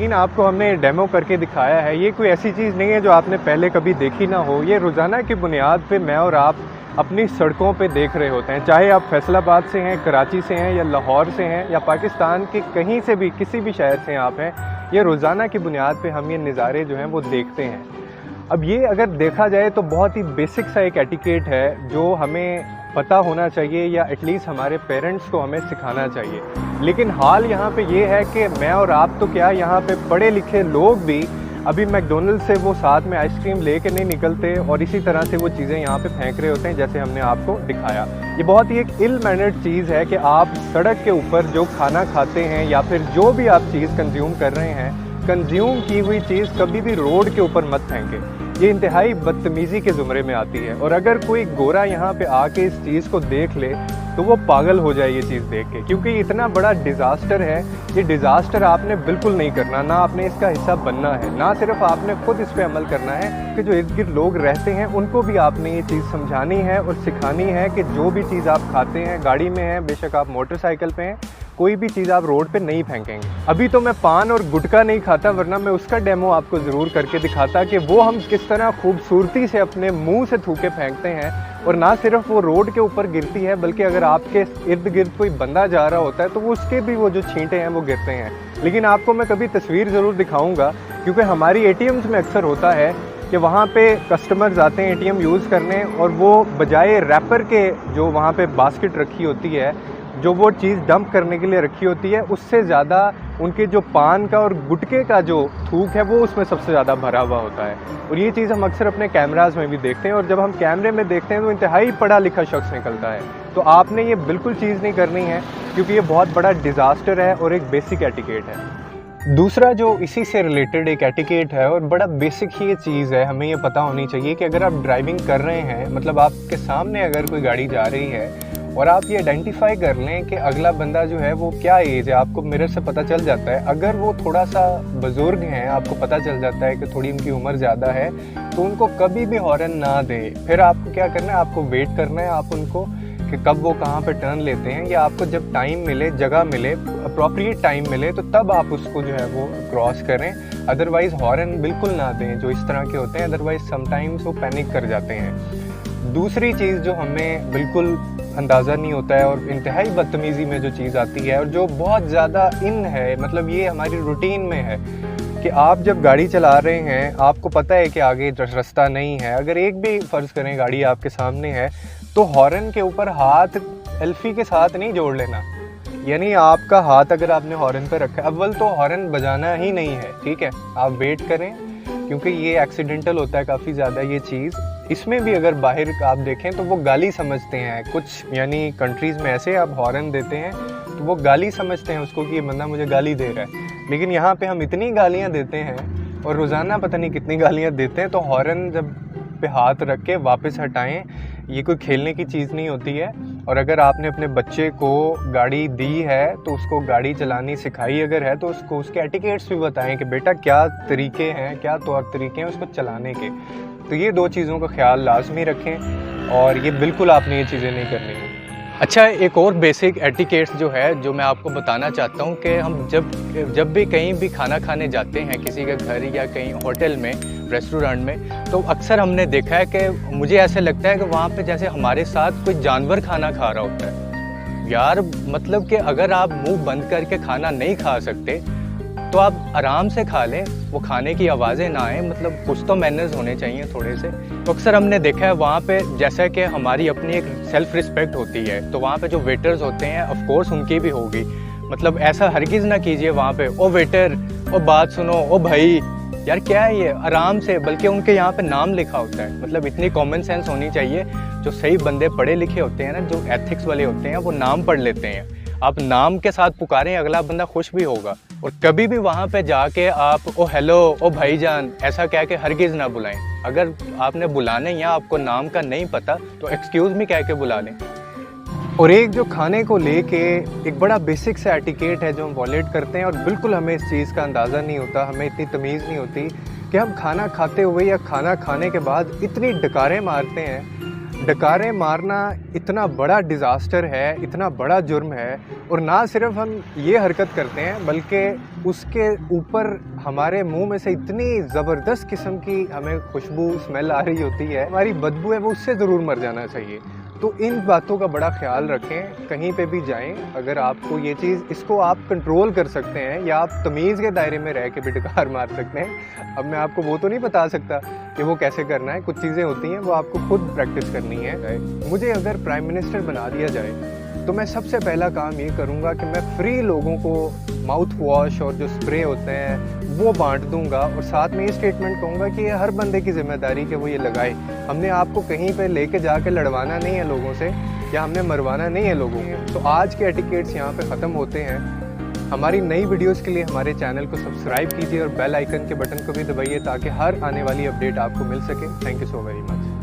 Scene आपको हमने demo करके दिखाया है, ये कोई ऐसी चीज़ नहीं है जो आपने पहले कभी देखी ना हो। ये रोज़ाना की बुनियाद पे मैं और आप अपनी सड़कों पे देख रहे होते हैं, चाहे आप फैसलाबाद से हैं, कराची से हैं, या लाहौर से हैं, या पाकिस्तान के कहीं से भी किसी भी शहर से आप हैं। ये रोज़ाना की बुनियाद पे हम ये नज़ारे जो हैं वो देखते हैं। अब ये अगर देखा जाए तो बहुत ही बेसिक सा एक एटिकेट है जो हमें पता होना चाहिए, या एटलीस्ट हमारे पेरेंट्स को हमें सिखाना चाहिए। लेकिन हाल यहाँ पे ये है कि मैं और आप तो क्या, यहाँ पे पढ़े लिखे लोग भी अभी मैकडोनल्ड से वो साथ में आइसक्रीम लेके नहीं निकलते और इसी तरह से वो चीज़ें यहाँ पे फेंक रहे होते हैं, जैसे हमने आपको दिखाया। ये बहुत ही एक इल मैनर्ड चीज़ है कि आप सड़क के ऊपर जो खाना खाते हैं या फिर जो भी आप चीज़ कंज्यूम कर रहे हैं, कंज्यूम की हुई चीज़ कभी भी रोड के ऊपर मत फेंकें। ये इंतहाई बदतमीज़ी के ज़ुमरे में आती है, और अगर कोई गोरा यहाँ पे आके इस चीज़ को देख ले तो वो पागल हो जाए ये चीज़ देख के, क्योंकि इतना बड़ा डिज़ास्टर है। ये डिज़ास्टर आपने बिल्कुल नहीं करना, ना आपने इसका हिस्सा बनना है, ना सिर्फ आपने खुद इस पे अमल करना है कि जो इर्द गिर्द लोग रहते हैं उनको भी आपने ये चीज़ समझानी है और सिखानी है कि जो भी चीज़ आप खाते हैं, गाड़ी में है, बेशक आप मोटरसाइकिल पे हैं, कोई भी चीज़ आप रोड पे नहीं फेंकेंगे। अभी तो मैं पान और गुटखा नहीं खाता, वरना मैं उसका डेमो आपको ज़रूर करके दिखाता कि वो हम किस तरह खूबसूरती से अपने मुंह से थूके फेंकते हैं, और ना सिर्फ वो रोड के ऊपर गिरती है बल्कि अगर आपके इर्द गिर्द कोई बंदा जा रहा होता है तो वो उसके भी वो जो छींटे हैं वो गिरते हैं। लेकिन आपको मैं कभी तस्वीर ज़रूर दिखाऊँगा, क्योंकि हमारी ATMs में अक्सर होता है कि वहाँ पे कस्टमर्स आते हैं ATM यूज़ करने, और वो बजाय रैपर के जो वहाँ पे बास्केट रखी होती है, जो वो चीज़ डंप करने के लिए रखी होती है, उससे ज़्यादा उनके जो पान का और गुटखे का जो थूक है वो उसमें सबसे ज़्यादा भरा हुआ होता है। और ये चीज़ हम अक्सर अपने कैमराज में भी देखते हैं, और जब हम कैमरे में देखते हैं तो इंतहाई पढ़ा लिखा शख्स निकलता है। तो आपने ये बिल्कुल चीज़ नहीं करनी है, क्योंकि ये बहुत बड़ा डिज़ास्टर है और एक बेसिक एटिकेट है। दूसरा जो इसी से रिलेटेड एक एटिकेट है और बड़ा बेसिक ही ये चीज़ है, हमें ये पता होनी चाहिए कि अगर आप ड्राइविंग कर रहे हैं, मतलब आपके सामने अगर कोई गाड़ी जा रही है और आप ये आइडेंटिफाई कर लें कि अगला बंदा जो है वो क्या एज है, आपको मिरर से पता चल जाता है। अगर वो थोड़ा सा बुजुर्ग हैं, आपको पता चल जाता है कि थोड़ी उनकी उम्र ज़्यादा है, तो उनको कभी भी हॉर्न ना दें। फिर आपको क्या करना है, आपको वेट करना है आप उनको कि कब वो कहाँ पे टर्न लेते हैं, या आपको जब टाइम मिले, जगह मिले, अप्रोप्रिएट टाइम मिले, तो तब आप उसको जो है वो क्रॉस करें। अदरवाइज़ हॉर्न बिल्कुल ना दें जो इस तरह के होते हैं, अदरवाइज़ समटाइम्स वो पैनिक कर जाते हैं। दूसरी चीज़ जो हमें बिल्कुल अंदाज़ा नहीं होता है और इंतहाई बदतमीज़ी में जो चीज़ आती है और जो बहुत ज़्यादा इन है, मतलब ये हमारी रूटीन में है कि आप जब गाड़ी चला रहे हैं, आपको पता है कि आगे रास्ता नहीं है, अगर एक भी फ़र्ज़ करें गाड़ी आपके सामने है, तो हॉर्न के ऊपर हाथ एल्फी के साथ नहीं जोड़ लेना। यानी आपका हाथ अगर आपने हॉर्न पे रखा है, अव्वल तो हॉर्न बजाना ही नहीं है, ठीक है, आप वेट करें, क्योंकि ये एक्सीडेंटल होता है काफ़ी ज़्यादा ये चीज़। इसमें भी अगर बाहर आप देखें तो वो गाली समझते हैं, कुछ यानी कंट्रीज़ में ऐसे आप हॉर्न देते हैं तो वो गाली समझते हैं उसको कि ये बंदा मुझे गाली दे रहा है। लेकिन यहाँ पे हम इतनी गालियाँ देते हैं और रोज़ाना पता नहीं कितनी गालियाँ देते हैं, तो हॉर्न जब पे हाथ रख के वापस हटाएं, ये कोई खेलने की चीज़ नहीं होती है। और अगर आपने अपने बच्चे को गाड़ी दी है तो उसको गाड़ी चलानी सिखाई अगर है, तो उसको उसके एटिकेट्स भी बताएं कि बेटा क्या तरीके हैं, क्या तौर तरीके हैं उसको चलाने के। तो ये दो चीज़ों का ख्याल लाजमी रखें, और ये बिल्कुल आपने ये चीज़ें नहीं करनी है। अच्छा, एक और बेसिक एटिकेट्स जो है जो मैं आपको बताना चाहता हूँ कि हम जब भी कहीं भी खाना खाने जाते हैं किसी के घर या कहीं होटल में, रेस्टोरेंट में, तो अक्सर हमने देखा है कि मुझे ऐसे लगता है कि वहाँ पे जैसे हमारे साथ कोई जानवर खाना खा रहा होता है। यार मतलब कि अगर आप मुंह बंद करके खाना नहीं खा सकते तो आप आराम से खा लें, वो खाने की आवाज़ें ना आए, मतलब कुछ तो मैनर्स होने चाहिए थोड़े से। तो अक्सर हमने देखा है वहाँ पे जैसा कि हमारी अपनी एक सेल्फ रिस्पेक्ट होती है, तो वहाँ पे जो वेटर्स होते हैं ऑफ कोर्स उनकी भी होगी, मतलब ऐसा हरगिज़ ना कीजिए वहाँ पे ओ वेटर, ओ बात सुनो, ओ भाई, यार क्या है ये, आराम से। बल्कि उनके यहाँ पे नाम लिखा होता है, मतलब इतनी कॉमन सेंस होनी चाहिए। जो सही बंदे पढ़े लिखे होते हैं ना, जो एथिक्स वाले होते हैं, वो नाम पढ़ लेते हैं। आप नाम के साथ पुकारें, अगला बंदा खुश भी होगा। और कभी भी वहाँ पे जाके आप ओ हेलो, ओ भाईजान ऐसा कह के हरगिज़ ना बुलाएं। अगर आपने बुलाने या आपको नाम का नहीं पता तो एक्सक्यूज़ मी कह के बुला लें। और एक जो खाने को लेके एक बड़ा बेसिक सा एटिकेट है जो हम वॉलेट करते हैं, और बिल्कुल हमें इस चीज़ का अंदाज़ा नहीं होता, हमें इतनी तमीज़ नहीं होती कि हम खाना खाते हुए या खाना खाने के बाद इतनी डकारें मारते हैं। डकारें मारना इतना बड़ा डिज़ास्टर है, इतना बड़ा जुर्म है, और ना सिर्फ हम ये हरकत करते हैं बल्कि उसके ऊपर हमारे मुंह में से इतनी ज़बरदस्त किस्म की हमें खुशबू स्मेल आ रही होती है, हमारी बदबू है वो उससे ज़रूर मर जाना चाहिए। तो इन बातों का बड़ा ख्याल रखें, कहीं पे भी जाएं, अगर आपको ये चीज़ इसको आप कंट्रोल कर सकते हैं या आप तमीज़ के दायरे में रह के भी डकार मार सकते हैं। अब मैं आपको वो तो नहीं बता सकता कि वो कैसे करना है, कुछ चीज़ें होती हैं वो आपको खुद प्रैक्टिस करनी है। मुझे अगर प्राइम मिनिस्टर बना दिया जाए तो मैं सबसे पहला काम ये करूँगा कि मैं फ्री लोगों को माउथ वॉश और जो स्प्रे होते हैं वो बांट दूंगा, और साथ में ये स्टेटमेंट कहूँगा कि ये हर बंदे की जिम्मेदारी कि वो ये लगाए। हमने आपको कहीं पे लेके जाके लड़वाना नहीं है लोगों से, या हमने मरवाना नहीं है लोगों को। तो आज के एटिकेट्स यहाँ पे ख़त्म होते हैं। हमारी नई वीडियोस के लिए हमारे चैनल को सब्सक्राइब कीजिए और बेल आइकन के बटन को भी दबाइए ताकि हर आने वाली अपडेट आपको मिल सके। Thank you so very much.